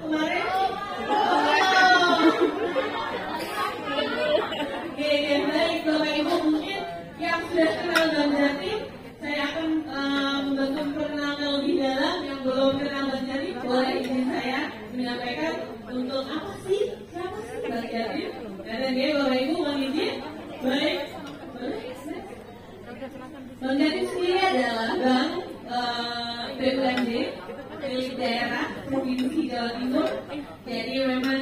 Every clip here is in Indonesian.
kemarin? Oke, baik Bapak Ibu, mungkin yang sudah kenal Bank Jatim, saya akan membantu perkenalan lebih dalam. Yang belum kenal Bank Jatim, boleh izin saya menyampaikan untuk apa sih, siapa sih Bank Jatim? Dan dia Bapak Ibu mohon izin, baik. Bank Jatim sendiri adalah bank BUMD milik daerah Provinsi Jawa Timur. Jadi memang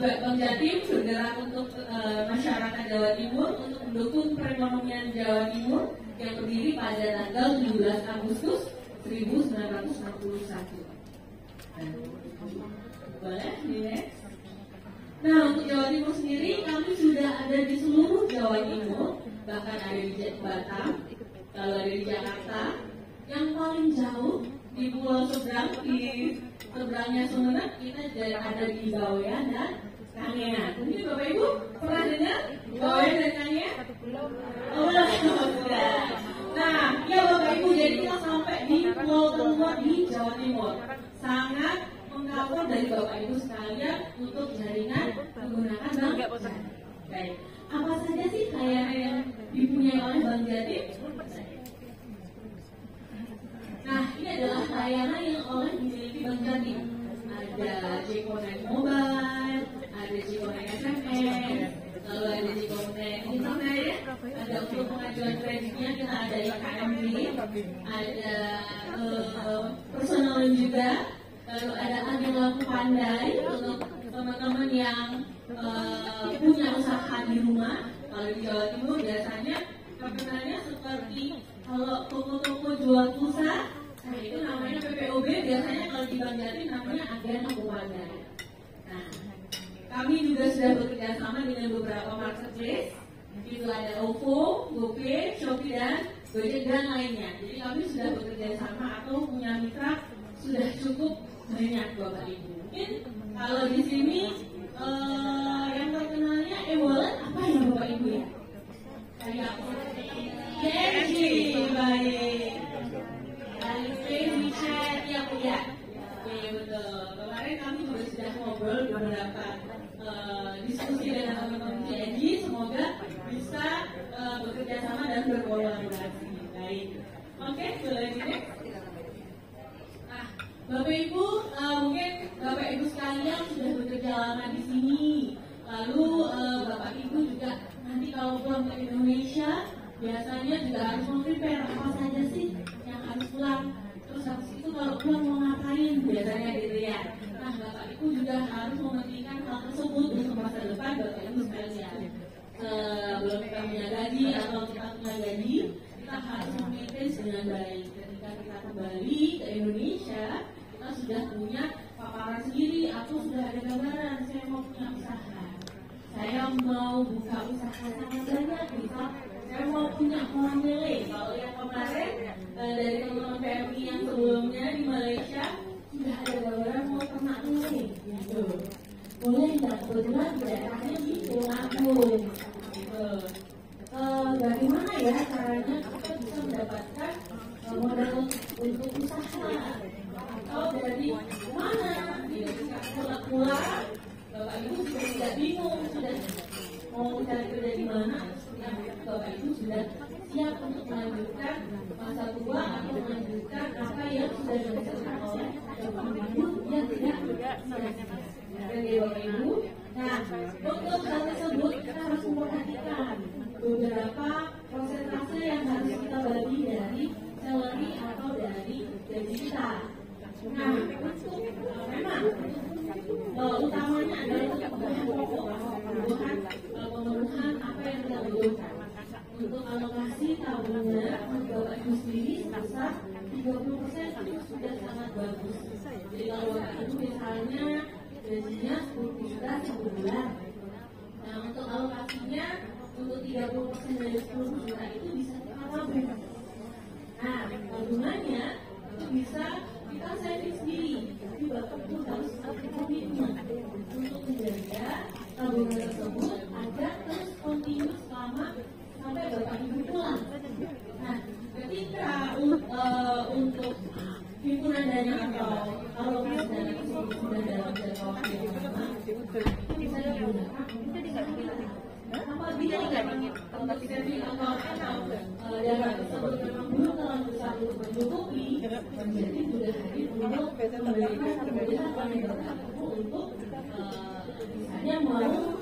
Bank Jatim bergerak untuk masyarakat Jawa Timur untuk mendukung perekonomian Jawa Timur yang berdiri pada tanggal 17 Agustus 1961. Boleh, next. Nah, untuk Jawa Timur sendiri kami sudah ada di seluruh Jawa Timur, bahkan ada di Batam, kalau ada di Jakarta, yang paling jauh di pulau seberang, di seberangnya Sumeneb, kita ada di Bawean dan Kangean. Mungkin Bapak Ibu pernah dengar Bawean dan Kangean? Oh, sudah. Nah, ya Bapak Ibu, jadi kita sampai di pulau terluar di Jawa Timur. Sangat mengcover dari Bapak Ibu sekalian untuk jaringan menggunakan bank. Baik, apa saja sih layanan yang dipunyai oleh Bank Jatim? Nah, ini adalah layanan yang oleh dimiliki Bank Jatim. Ada J-Connect Mobile, ada J-Connect SMS, lalu ada J-Connect Internet, ada untuk pengajuan kreditnya kita ada IKMB, ada personal juga, lalu ada agen lampu pandai untuk teman-teman yang punya usaha di rumah. Kalau di Jawa Timur biasanya perkenalnya seperti kalau toko-toko jual pulsa, nah itu namanya PPOB, biasanya kalau di Bank Jatim namanya agen lampu pandai. Nah, kami juga sudah bekerja sama dengan beberapa marketplace, itu ada OVO, GoPay, Shopee dan Gojek dan lainnya. Jadi kami sudah bekerja sama atau punya mitra sudah cukup banyak Bapak Ibu. Mungkin kalau di sini yang terkenalnya e-wallet apa ya Bapak Ibu ya? Kayak DNG, baik. Alipay, WeChat, ya Bu ya. Oke betul. Kemarin kami juga sudah ngobrol beberapa diskusi dengan teman-teman DNG. Semoga bisa bekerja sama dan berkolaborasi. Baik. Oke, boleh next. Bapak Ibu, mungkin Bapak Ibu sekalian sudah bekerja lama di sini. Lalu Bapak Ibu juga nanti kalau pulang ke Indonesia biasanya juga harus prepare apa saja sih yang harus pulang. Terus habis itu kalau pulang mau ngapain biasanya gitu ya. Nah Bapak Ibu juga harus mementingkan hal tersebut untuk masa depan Bapak Ibu sekalian. Sebelum kita punya gaji atau kita punya gaji, kita harus memanage dengan baik. Ketika kita kembali ke Indonesia, kita sudah punya paparan sendiri atau sudah ada gambaran saya mau punya usaha, saya mau buka usaha sangat banyak, misal saya mau punya kolam lele. Kalau yang kemarin dari teman-teman PMI yang sebelumnya di Malaysia sudah ada gambaran mau ternak lele, gitu. Boleh nggak? Kebetulan daerahnya di Tulungagung. Bagaimana ya caranya kita bisa mendapatkan modal untuk usaha? Atau dari mana? Pulang, Bapak Ibu sudah tidak bingung, sudah mau cari kerja di mana? Bapak Ibu sudah siap untuk melanjutkan masa tua atau melanjutkan apa yang sudah dilakukan oleh Bapak Ibu yang tidak dari Bapak Ibu. Nah, untuk hal tersebut kita harus memperhatikan beberapa persentase yang harus kita bagi dari salary atau dari gaji kita. Nah, untuk memang utamanya adalah kebutuhan pokok atau pemenuhan apa yang kita butuhkan. Untuk alokasi tabungan Bapak Ibu sendiri sebesar 30% itu sudah sangat bagus. Jadi kalau Bapak Ibu misalnya gajinya 10 juta sebulan, nah untuk alokasinya untuk 30% dari 10 juta itu bisa kita tabung. Nah, tabungannya itu bisa kita saving sendiri, tapi Bapak Ibu harus komitmen untuk menjaga tabungan tersebut agar terus kontinu selama sampai Bapak Ibu pulang. Nah, ketika untuk himpunan dana atau alokasi dana tersebut untuk saving account atau dana tersebut memang belum terlalu besar untuk mencukupi, jadi sudah hadir untuk memberikan kemudahan untuk misalnya mau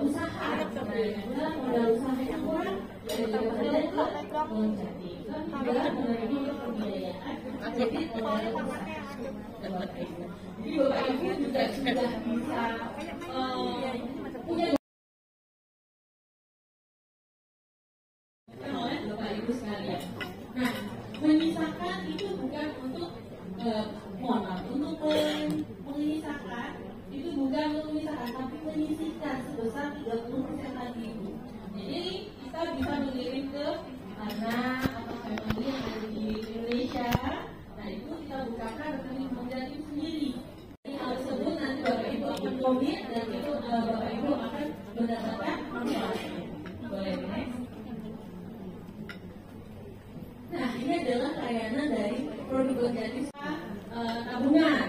usaha, nah modal usaha yang kurang dari daripada itu menjadi juga menerima pembiayaan, jadi Bapak Ibu juga sudah bisa punya oleh Bapak Ibu sekalian. Nah, menyisakan itu bukan untuk mohon maaf, untuk menyisakan itu bukan untuk menyisakan, tapi menyisihkan sebesar 30% lagi Ibu. Jadi kita bisa mengirim ke anak atau family yang ada di Indonesia. Nah itu kita bukakan rekening Bank Jatim sendiri. Jadi hal tersebut nanti Bapak Ibu akan komit dan itu Bapak Ibu akan mendapatkan manfaatnya. Boleh next. Nah ini adalah layanan dari produk Bank Jatim tabungan.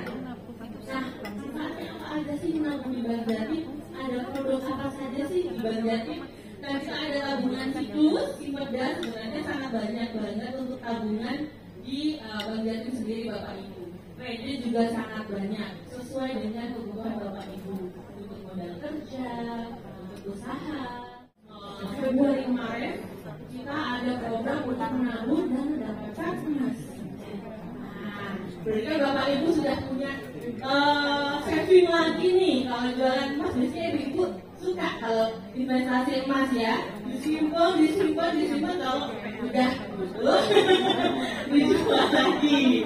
Nah sifatnya apa aja sih menabung di Bank Jatim? Ada produk apa saja sih di Bank Jatim? Nah kita ada tabungan siklus, simpedas, sebenarnya sangat banyak banget untuk tabungan di Bank Jatim sendiri Bapak Ibu. Kredit juga sangat banyak sesuai dengan kebutuhan Bapak Ibu untuk modal kerja, untuk usaha. Februari kemarin kita ada program untuk menabung dan mendapatkan emas. Nah, berarti Bapak Ibu sudah punya saving lagi nih. Kalau jualan emas biasanya Ibu suka kalau investasi emas ya, disimpan kalau udah betul dijual lagi,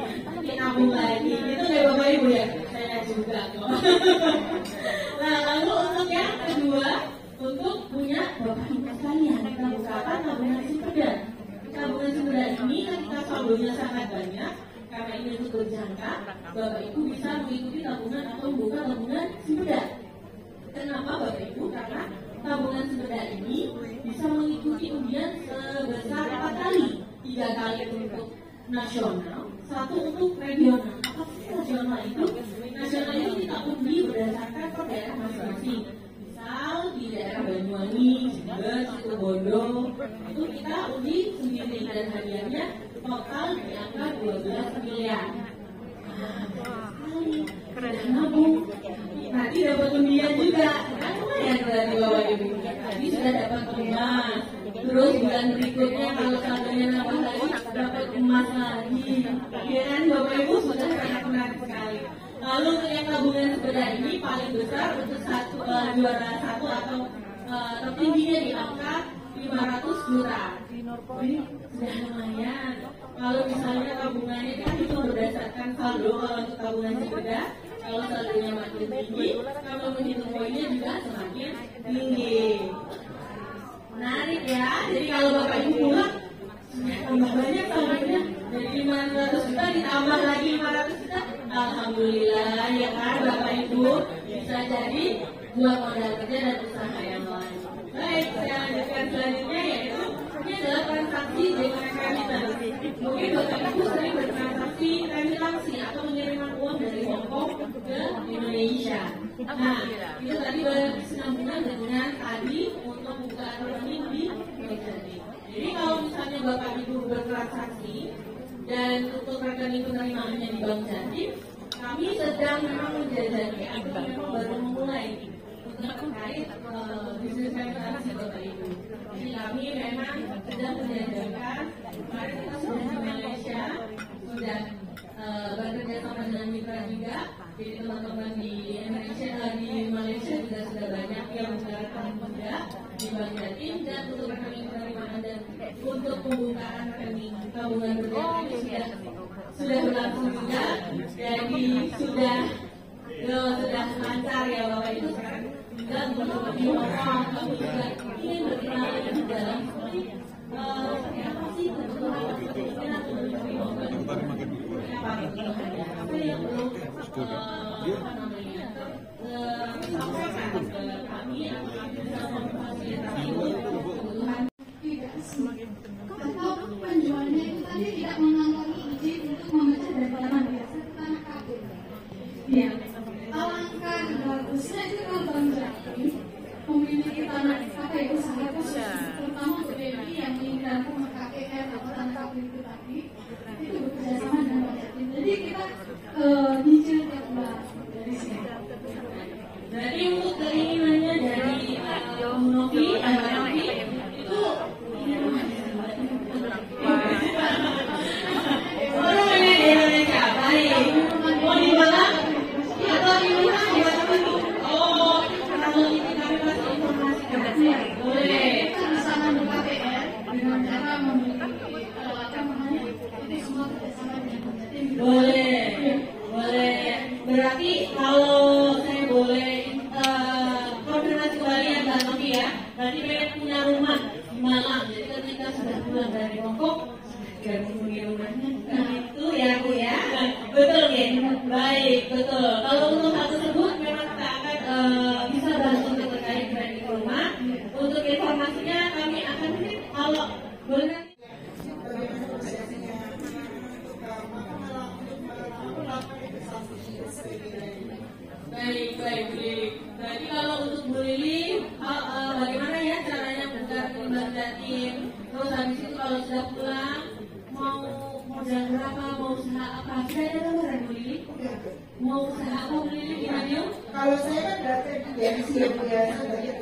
nabung lagi. Itu ya Bapak Ibu ya, saya juga kok. Nah lalu untuk yang kedua, untuk punya Bapak Ibu sekalian, kita bukakan tabungan simpedan. Tabungan simpedan ini ketika saldonya sangat banyak, karena ini untuk berjangka, Bapak Ibu bisa mengikuti tabungan atau membuka tabungan simpedan. Kenapa Bapak Ibu? Karena tabungan simpedan ini bisa mengikuti undian sebesar 4 kali, 3 kali untuk nasional, 1 untuk regional. Apa sih nasional itu? Nasional itu kita undi berdasarkan per daerah masing-masing. Misal di daerah Banyuwangi, Jember, Situbondo, itu kita undi sendiri dan hadiahnya total di angka 12 miliar. Keren nabung. Nanti dapat undian juga, kan lumayan berarti Bapak Ibu. Tadi sudah dapat emas, terus bulan berikutnya kalau saldonya nambah lagi dapat emas lagi. Ya kan Bapak Ibu sudah sangat menarik sekali. Lalu untuk yang tabungan sepeda ini paling besar untuk juara satu atau tertingginya di angka 500 juta. Ini sudah lumayan. Kalau misalnya tabungannya kan itu berdasarkan saldo, kalau untuk tabungan sepeda, kalau saldonya makin tinggi, kalau menghitung poinnya juga semakin tinggi. Menarik ya. Jadi kalau Bapak Ibu pulang, tambah banyak saldonya. Dari 500 juta ditambah lagi 500 juta. Alhamdulillah ya kan Bapak Ibu, bisa jadi buat modal kerja dan usaha yang lain. Baik, saya lanjutkan selanjutnya yaitu ini adalah transaksi dengan remittance. Mungkin Bapak Ibu sering bertransaksi remittance atau mengirimkan uang dari Hong Kong ke Indonesia. Nah, itu tadi berkesinambungan dengan tadi untuk bukaan rekening di Bank Jatim. Jadi kalau misalnya Bapak Ibu bertransaksi dan untuk rekening penerimaannya di Bank Jatim, kami sedang memang menjajaki atau memang baru memulai terkait bisnis remittance Bapak Ibu. Jadi kami memang sedang menjajakan, kemarin kita sudah di Malaysia, sudah bekerja sama dengan mitra juga. Jadi teman-teman di Indonesia, di Malaysia juga sudah banyak yang menggunakan juga di Bank Jatim, dan untuk rekening penerimaan dan untuk pembukaan rekening tabungan berjangka ini sudah berlangsung juga. Jadi sudah lancar ya Bapak Ibu. Dan untuk di Hong Kong kami juga ingin berkenalan lebih dalam seperti apa sih kebutuhan yang di Hong Kong, apa yang perlu sampaikan ke kami yang bisa memfasilitasi kebutuhan atau penjualnya itu tadi tidak mengantongi izin untuk membaca dari tanah biasa ke tanah kabel. Ya, alangkah bagusnya itu kalau Bank Jatim memiliki tanah KPU kalau saya boleh konfirmasi kembali ya Mbak Novi ya, berarti pengen punya rumah di Malang. Jadi ketika sudah pulang dari Bangkok, dan punya rumahnya itu ya Bu ya, betul ya. Baik, betul. Kalau untuk hal tersebut memang kita akan bisa bantu terkait dengan rumah. Untuk informasinya kami akan kalau boleh nanti. Baik, Jadi kalau untuk Bu Lili, bagaimana ya caranya buka limbah jatim? Terus habis itu kalau sudah pulang, mau modal berapa, mau usaha apa? Saya ada gambaran Bu Lili? Mau usaha apa Bu Lili gimana? Kalau saya kan berarti dimensi yang biasa banyak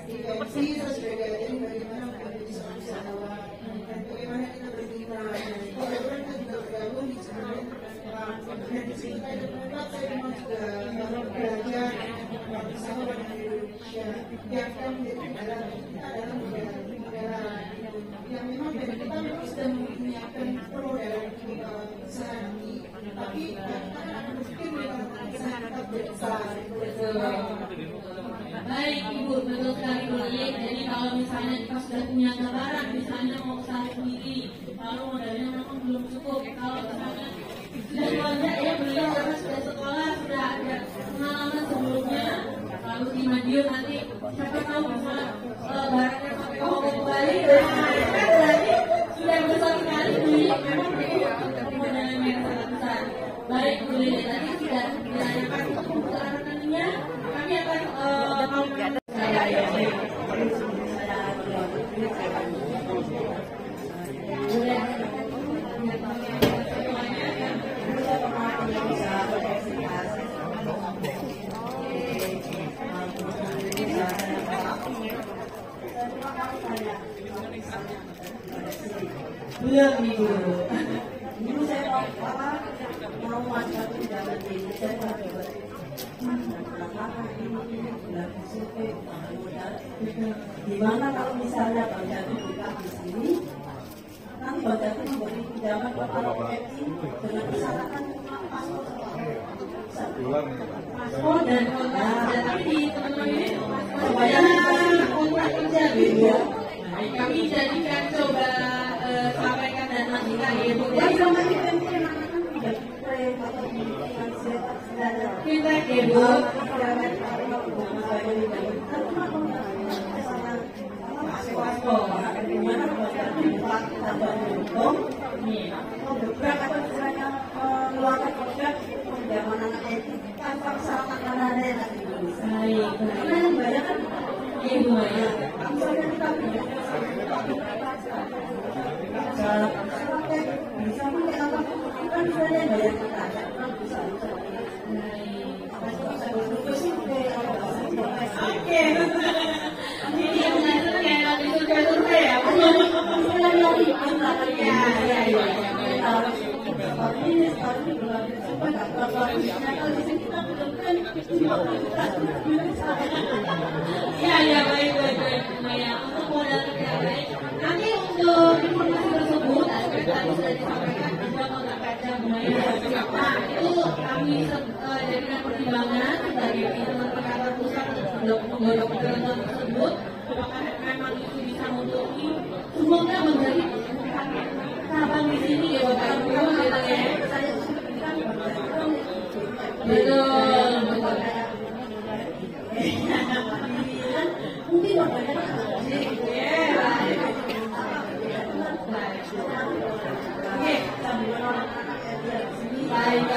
dimensi, terus bagaimana menjadi seorang usahawan dan bagaimana kita berkembang. Kalau kita juga bergabung di sana. Dan di sini saya memang juga belajar bersama dengan Indonesia yang akan menjadi negara kita adalah negara yang memang dari kita memang sudah menyiapkan permodalan usaha ini, tapi kita akan berpikir bahwa usaha kita besar. Baik Ibu, betul sekali Bu Lili. Jadi kalau misalnya kita sudah punya gambaran, misalnya mau usaha sendiri, lalu modalnya memang belum cukup. Kalau misalnya sudah banyak ya beliau karena sudah sekolah, sudah ada pengalaman sebelumnya, lalu di Madiun nanti siapa tahu bisa barangnya sampai kembali, kan berarti sudah besar sekali beli, memang modalnya yang sangat besar. Baik Bu Lili, tadi sudah ditanyakan untuk pembukaan rekeningnya, kami akan belum nih Bu. Dulu saya mau masuk ke dalam ini, saya coba gimana kalau misalnya Bang Jati buka di sini, nanti Bang Jati memberi pinjaman kepada PPI dengan persyaratan paspor dan kontrak kerja, tapi di teman-teman ini kebanyakan kontrak kerja gitu. Kami jadikan coba sampaikan dan nantikan ya Bu. Kita ya Bu. Ya baik. Untuk modal kerja baik. Nanti untuk informasi tersebut, tadi sudah disampaikan ada kontrak kerja lumayan. Nah itu kami jadikan pertimbangan sebagai teman perkara pusat untuk menggodok ketentuan tersebut. Apakah memang itu bisa menutupi? Semoga menjadi cabang di sini ya Bapak Ibu ya. Betul. Mungkin baik. Baik.